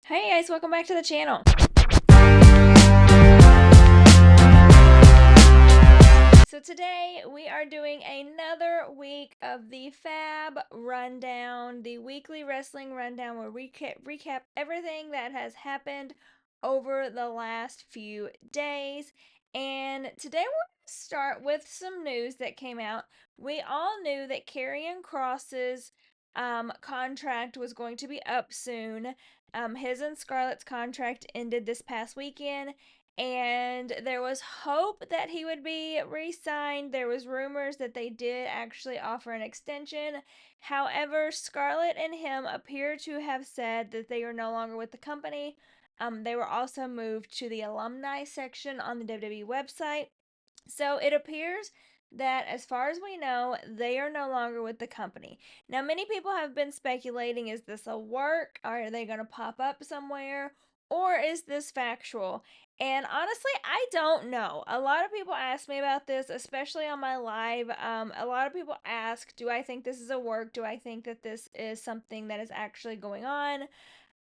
Hey guys, welcome back to the channel. So today we are doing another week of the Fab Rundown, the weekly wrestling rundown where we recap everything that has happened over the last few days. And today we're going to start with some news that came out. We all knew that Karrion Kross's contract was going to be up soon. His and Scarlett's contract ended this past weekend, and there was hope that he would be re-signed. There was rumors that they did actually offer an extension. However, Scarlett and him appear to have said that they are no longer with the company. They were also moved to the alumni section on the WWE website. So it appears that, as far as we know, they are no longer with the company. Now, many people have been speculating, is this a work? Are they going to pop up somewhere? Or is this factual? And honestly, I don't know. A lot of people ask me about this, especially on my live. A lot of people ask, do I think this is a work? Do I think that this is something that is actually going on?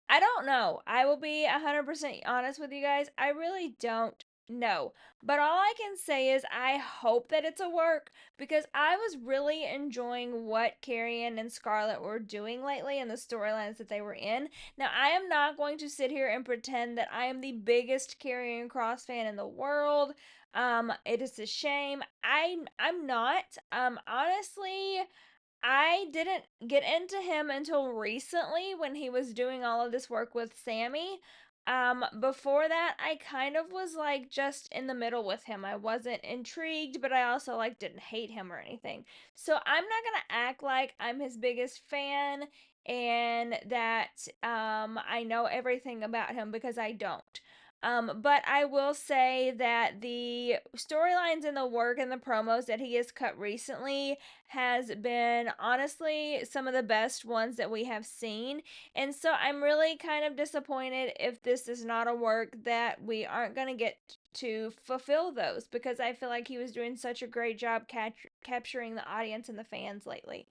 I don't know. I will be 100% honest with you guys. I really don't know. But all I can say is I hope that it's a work, because I was really enjoying what Karrion and Scarlett were doing lately and the storylines that they were in. Now, I am not going to sit here and pretend that I am the biggest Karrion Kross fan in the world. It is a shame. I'm not. Honestly, I didn't get into him until recently when he was doing all of this work with Sammy. Before that, I kind of was like just in the middle with him. I wasn't intrigued, but I also like didn't hate him or anything. So I'm not gonna act like I'm his biggest fan and that I know everything about him, because I don't. But I will say that the storylines and the work and the promos that he has cut recently has been honestly some of the best ones that we have seen. And so I'm really kind of disappointed if this is not a work, that we aren't going to get to fulfill those, because I feel like he was doing such a great job capturing the audience and the fans lately.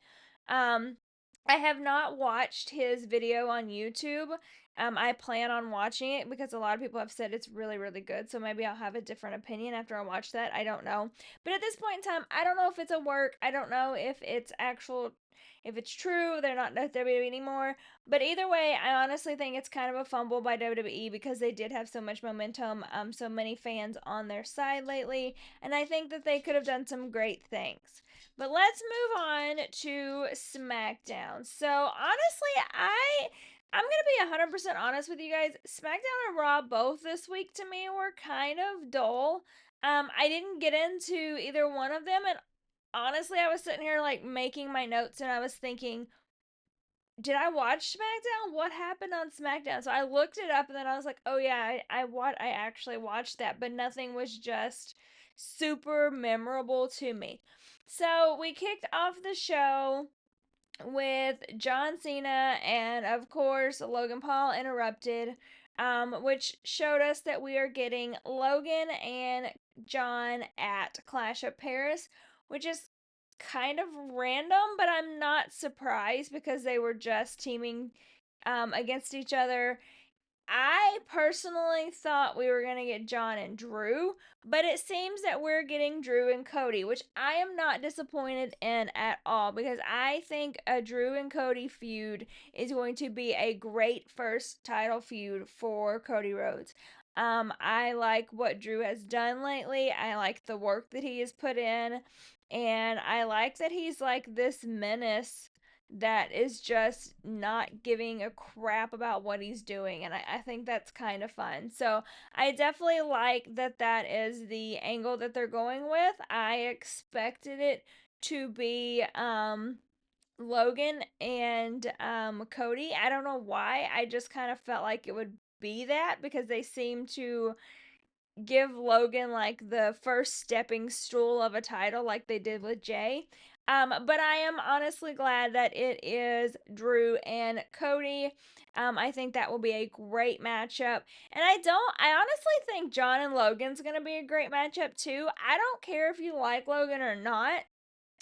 Um, I have not watched his video on YouTube. I plan on watching it because a lot of people have said it's really, really good. So maybe I'll have a different opinion after I watch that. I don't know. But at this point in time, I don't know if it's a work. I don't know if it's actual, if it's true. They're not at WWE anymore. But either way, I honestly think it's kind of a fumble by WWE, because they did have so much momentum, so many fans on their side lately. And I think that they could have done some great things. But let's move on to SmackDown. So honestly, I'm gonna be 100% honest with you guys. SmackDown and Raw both this week to me were kind of dull. I didn't get into either one of them, and honestly, I was sitting here like making my notes, and I was thinking, did I watch SmackDown? What happened on SmackDown? So I looked it up, and then I was like, oh yeah, I actually watched that, but nothing was just super memorable to me. So we kicked off the show with John Cena and, of course, Logan Paul interrupted, which showed us that we are getting Logan and John at Clash of Paris, which is kind of random, but I'm not surprised because they were just teaming against each other. I personally thought we were going to get John and Drew, but it seems that we're getting Drew and Cody, which I am not disappointed in at all, because I think a Drew and Cody feud is going to be a great first title feud for Cody Rhodes. I like what Drew has done lately. I like the work that he has put in, and I like that he's like this menace that is just not giving a crap about what he's doing. And I think that's kind of fun. So I definitely like that that is the angle that they're going with. I expected it to be Logan and Cody. I don't know why. I just kind of felt like it would be that, because they seem to give Logan like the first stepping stool of a title like they did with Jay. But I am honestly glad that it is Drew and Cody. I think that will be a great matchup. And I honestly think John and Logan's going to be a great matchup too. I don't care if you like Logan or not.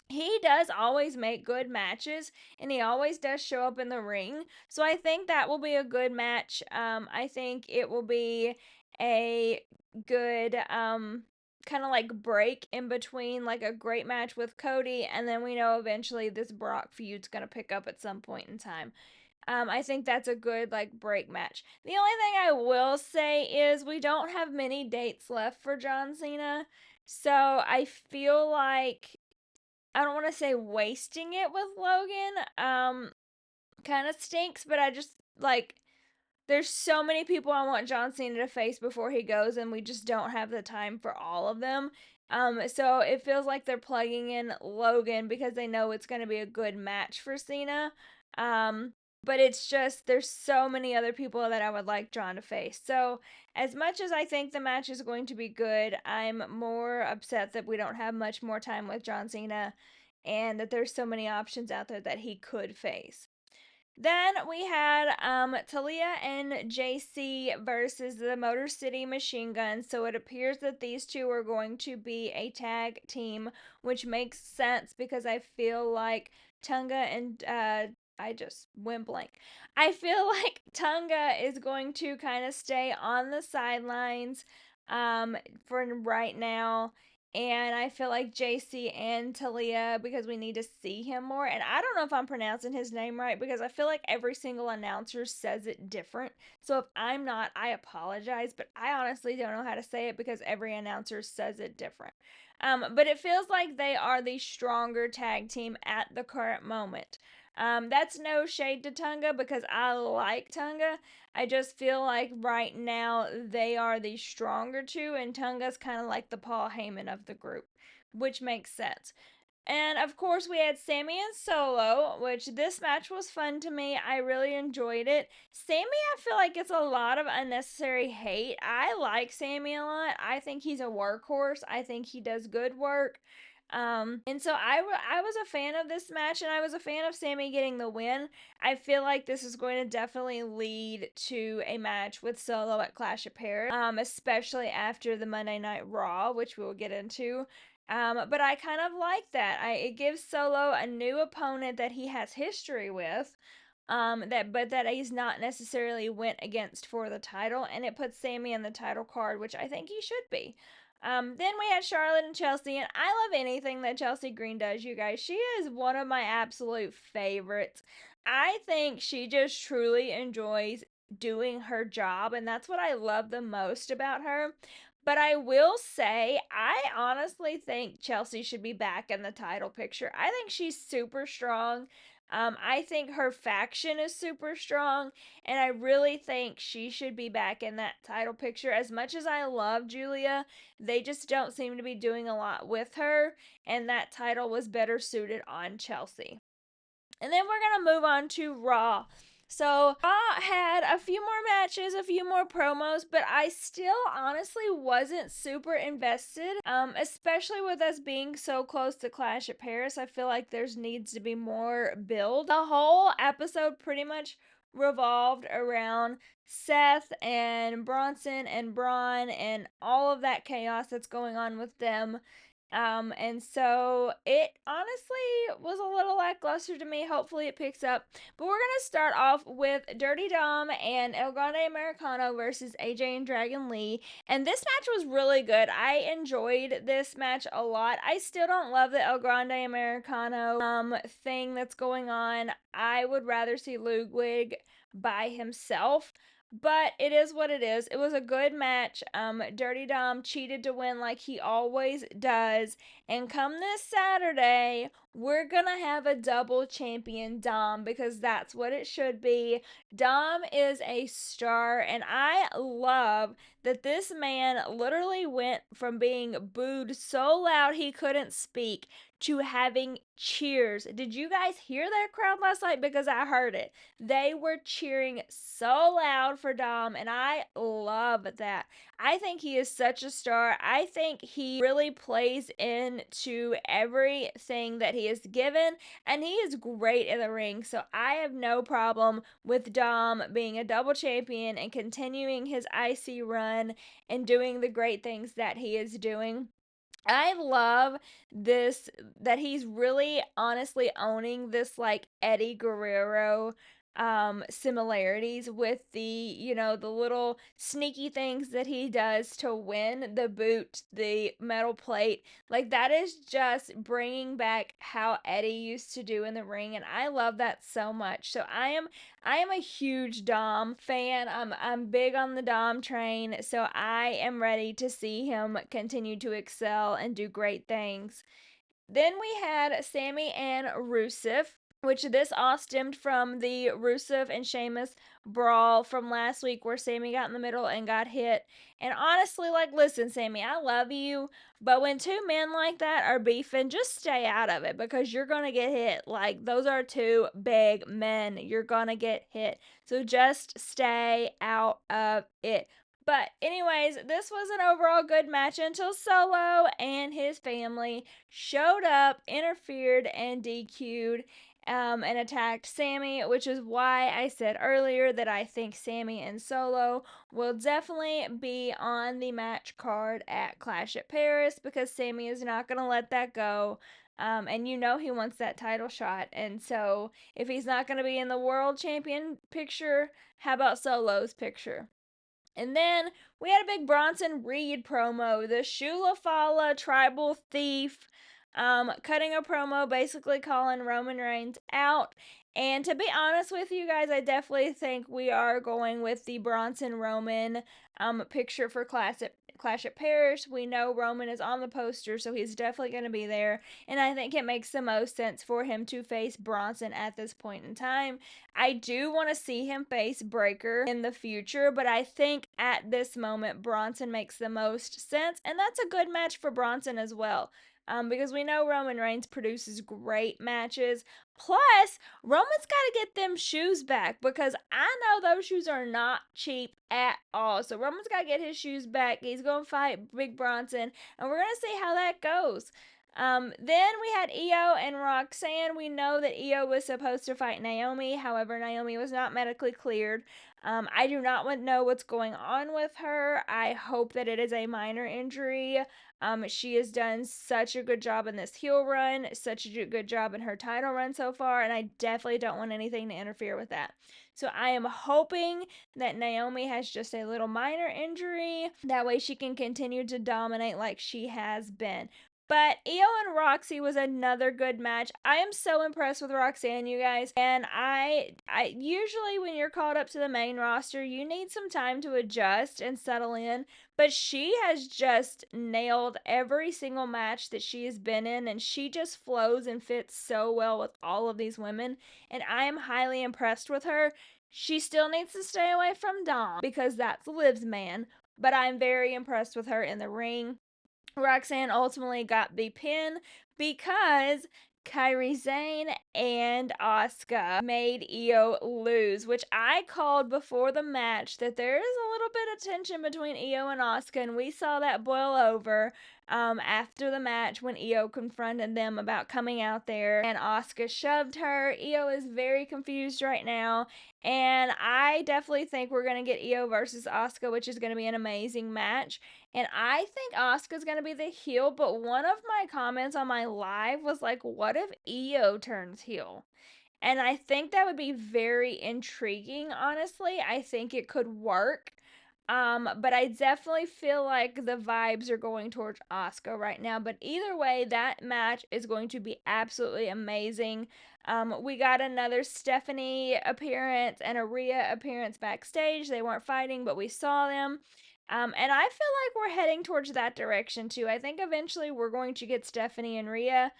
he does always make good matches, and he always does show up in the ring. So I think that will be a good match. I think it will be a good kind of like break in between like a great match with Cody, and then we know eventually this Brock feud's gonna pick up at some point in time. I think that's a good like break match. The only thing I will say is we don't have many dates left for John Cena. So I feel like I don't want to say wasting it with Logan. Kind of stinks, but I just like there's so many people I want John Cena to face before he goes, and we just don't have the time for all of them. So it feels like they're plugging in Logan because they know it's going to be a good match for Cena. But it's just there's so many other people that I would like John to face. So as much as I think the match is going to be good, I'm more upset that we don't have much more time with John Cena, and that there's so many options out there that he could face. Then we had Talia and JC versus the Motor City Machine Guns. So it appears that these two are going to be a tag team, which makes sense because I feel like Tunga and I just went blank. I feel like Tunga is going to kind of stay on the sidelines for right now, and I feel like JC and Talia, because we need to see him more. And I don't know if I'm pronouncing his name right because I feel like every single announcer says it different. So if I'm not, I apologize, but I honestly don't know how to say it because every announcer says it different. But it feels like they are the stronger tag team at the current moment. That's no shade to Tunga because I like Tunga. I just feel like right now they are the stronger two, and Tunga's kind of like the Paul Heyman of the group, which makes sense. And of course, we had Sammy and Solo, which this match was fun to me. I really enjoyed it. Sammy, I feel like it's a lot of unnecessary hate. I like Sammy a lot. I think he's a workhorse. I think he does good work. And so I was a fan of this match, and I was a fan of Sammy getting the win. I feel like this is going to definitely lead to a match with Solo at Clash of Paris, especially after the Monday Night Raw, which we will get into. But I kind of like that. It gives Solo a new opponent that he has history with. That he's not necessarily went against for the title, and it puts Sammy in the title card, which I think he should be. Then we had Charlotte and Chelsea, and I love anything that Chelsea Green does, you guys. She is one of my absolute favorites. I think she just truly enjoys doing her job, and that's what I love the most about her. But I will say, I honestly think Chelsea should be back in the title picture. I think she's super strong. I think her faction is super strong, and I really think she should be back in that title picture. As much as I love Julia, they just don't seem to be doing a lot with her, and that title was better suited on Chelsea. And then we're going to move on to Raw. So, Raw had a few more matches, a few more promos, but I still honestly wasn't super invested, especially with us being so close to Clash at Paris. I feel like there's needs to be more build. The whole episode pretty much revolved around Seth and Bronson and Braun and all of that chaos that's going on with them. And so it honestly was a little lackluster to me. Hopefully it picks up. But we're gonna start off with Dirty Dom and El Grande Americano versus AJ and Dragon Lee. And this match was really good. I enjoyed this match a lot. I still don't love the El Grande Americano thing that's going on. I would rather see Ludwig by himself. But it is what it is. It was a good match. Dirty Dom cheated to win like he always does. And come this Saturday, we're gonna have a double champion Dom because that's what it should be. Dom is a star, and I love that this man literally went from being booed so loud he couldn't speak to having cheers. Did you guys hear that crowd last night? Because I heard it. They were cheering so loud for Dom, and I love that. I think he is such a star. I think he really plays into everything that he is given, and he is great in the ring. So I have no problem with Dom being a double champion and continuing his IC run and doing the great things that he is doing. I love this, that he's really honestly owning this like Eddie Guerrero similarities with the, the little sneaky things that he does to win the boot, the metal plate. Like that is just bringing back how Eddie used to do in the ring, and I love that so much. So I am a huge Dom fan. I'm big on the Dom train, so I am ready to see him continue to excel and do great things. Then we had Sammy and Rusev, which this all stemmed from the Rusev and Sheamus brawl from last week where Sammy got in the middle and got hit. And honestly, like, listen, Sammy, I love you, but when two men like that are beefing, just stay out of it because you're going to get hit. Like, those are two big men. You're going to get hit. So just stay out of it. But, anyways, this was an overall good match until Solo and his family showed up, interfered, and DQ'd. And attacked Sammy, which is why I said earlier that I think Sammy and Solo will definitely be on the match card at Clash at Paris because Sammy is not going to let that go. And you know he wants that title shot. And so if he's not going to be in the world champion picture, how about Solo's picture? And then we had a big Bronson Reed promo, the Shula Fala tribal thief, cutting a promo basically calling Roman Reigns out. And to be honest with you guys, I definitely think we are going with the Bronson Roman picture for Clash at Paris. We know Roman is on the poster, so he's definitely going to be there. And I think it makes the most sense for him to face Bronson at this point in time. I do want to see him face Breaker in the future, but I think at this moment Bronson makes the most sense, and that's a good match for Bronson as well. Because we know Roman Reigns produces great matches. Plus, Roman's got to get them shoes back because I know those shoes are not cheap at all. So Roman's got to get his shoes back. He's going to fight Big Bronson, and we're going to see how that goes. Then we had Io and Roxanne. We know that Io was supposed to fight Naomi, however, Naomi was not medically cleared. I do not know what's going on with her. I hope that it is a minor injury. She has done such a good job in this heel run, such a good job in her title run so far, and I definitely don't want anything to interfere with that. So I am hoping that Naomi has just a little minor injury. That way she can continue to dominate like she has been. But Io and Roxy was another good match. I am so impressed with Roxanne, you guys. And I usually when you're called up to the main roster, you need some time to adjust and settle in. But she has just nailed every single match that she has been in, and she just flows and fits so well with all of these women. And I am highly impressed with her. She still needs to stay away from Dom because that's Liv's man. But I'm very impressed with her in the ring. Roxanne ultimately got the pin because Kairi Sane and Asuka made Io lose, which I called before the match that there is a little bit of tension between Io and Asuka, and we saw that boil over after the match when Io confronted them about coming out there and Asuka shoved her. Io is very confused right now, and I definitely think we're going to get Io versus Asuka, which is going to be an amazing match. And I think Asuka's gonna be the heel, but one of my comments on my live was like, what if Io turns heel? And I think that would be very intriguing, honestly. I think it could work. But I definitely feel like the vibes are going towards Asuka right now. But either way, that match is going to be absolutely amazing. We got another Stephanie appearance and a Rhea appearance backstage. They weren't fighting, but we saw them. And I feel like we're heading towards that direction too. I think eventually we're going to get Stephanie and Rhea,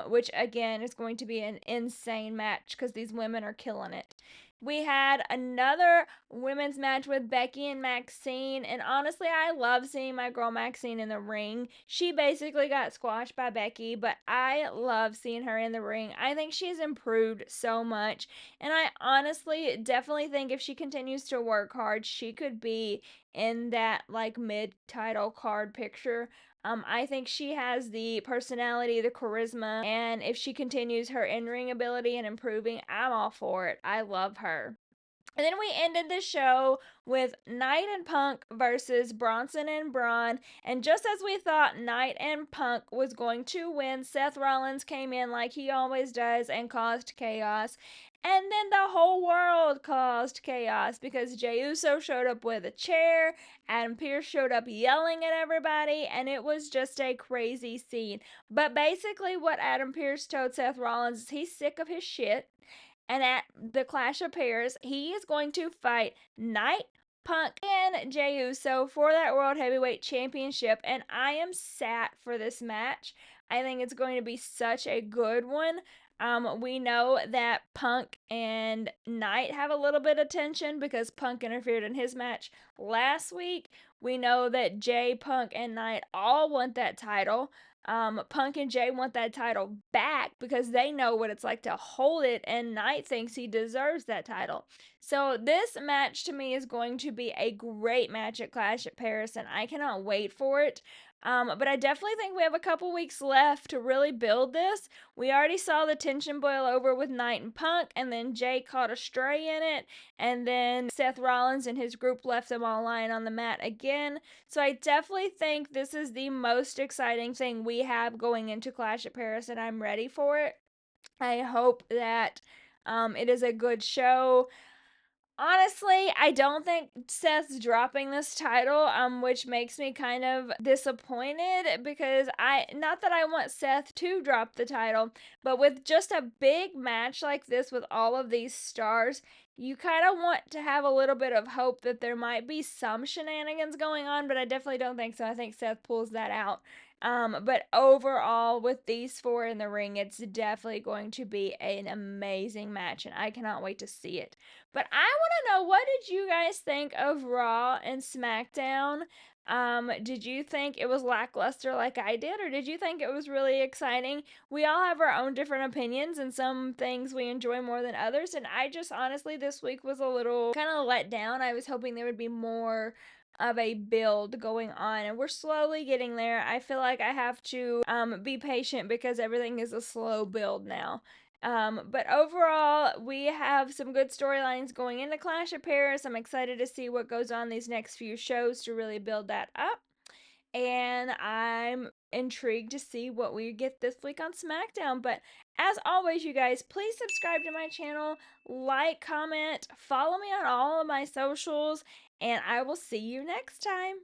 which again is going to be an insane match because these women are killing it. We had another women's match with Becky and Maxine, and honestly, I love seeing my girl Maxine in the ring. She basically got squashed by Becky, but I love seeing her in the ring. I think she's improved so much, and I honestly definitely think if she continues to work hard, she could be in that like mid title card picture. I think she has the personality, the charisma, and if she continues her in ring ability and improving, I'm all for it. I love her. And then we ended the show with Knight and Punk versus Bronson and Braun. And just as we thought Knight and Punk was going to win, Seth Rollins came in like he always does and caused chaos. And then the whole world caused chaos because Jey Uso showed up with a chair, Adam Pearce showed up yelling at everybody, and it was just a crazy scene. But basically, what Adam Pearce told Seth Rollins is he's sick of his shit, and at the Clash of Paris, he is going to fight Knight, Punk, and Jey Uso for that World Heavyweight Championship. And I am sat for this match. I think it's going to be such a good one. We know that Punk and Knight have a little bit of tension because Punk interfered in his match last week. We know that Jey, Punk, and Knight all want that title. Punk and Jey want that title back because they know what it's like to hold it, and Knight thinks he deserves that title. So, this match to me is going to be a great match at Clash at Paris, and I cannot wait for it. But I definitely think we have a couple weeks left to really build this. We already saw the tension boil over with Knight and Punk, and then Jey caught a stray in it, and then Seth Rollins and his group left them all lying on the mat again. So I definitely think this is the most exciting thing we have going into Clash at Paris, and I'm ready for it. I hope that it is a good show. Honestly, I don't think Seth's dropping this title, which makes me kind of disappointed because not that I want Seth to drop the title, but with just a big match like this with all of these stars, you kind of want to have a little bit of hope that there might be some shenanigans going on, but I definitely don't think so. I think Seth pulls that out. But overall, with these four in the ring, it's definitely going to be an amazing match, and I cannot wait to see it. But I want to know, what did you guys think of Raw and SmackDown? Did you think it was lackluster like I did, or did you think it was really exciting? We all have our own different opinions, and some things we enjoy more than others. And I just honestly, this week was a little kind of let down. I was hoping there would be more of a build going on, and we're slowly getting there. I feel like I have to be patient because everything is a slow build now. But overall, we have some good storylines going into Clash of Paris. I'm excited to see what goes on these next few shows to really build that up. And I'm intrigued to see what we get this week on SmackDown. But as always, you guys, please subscribe to my channel, like, comment, follow me on all of my socials, and I will see you next time.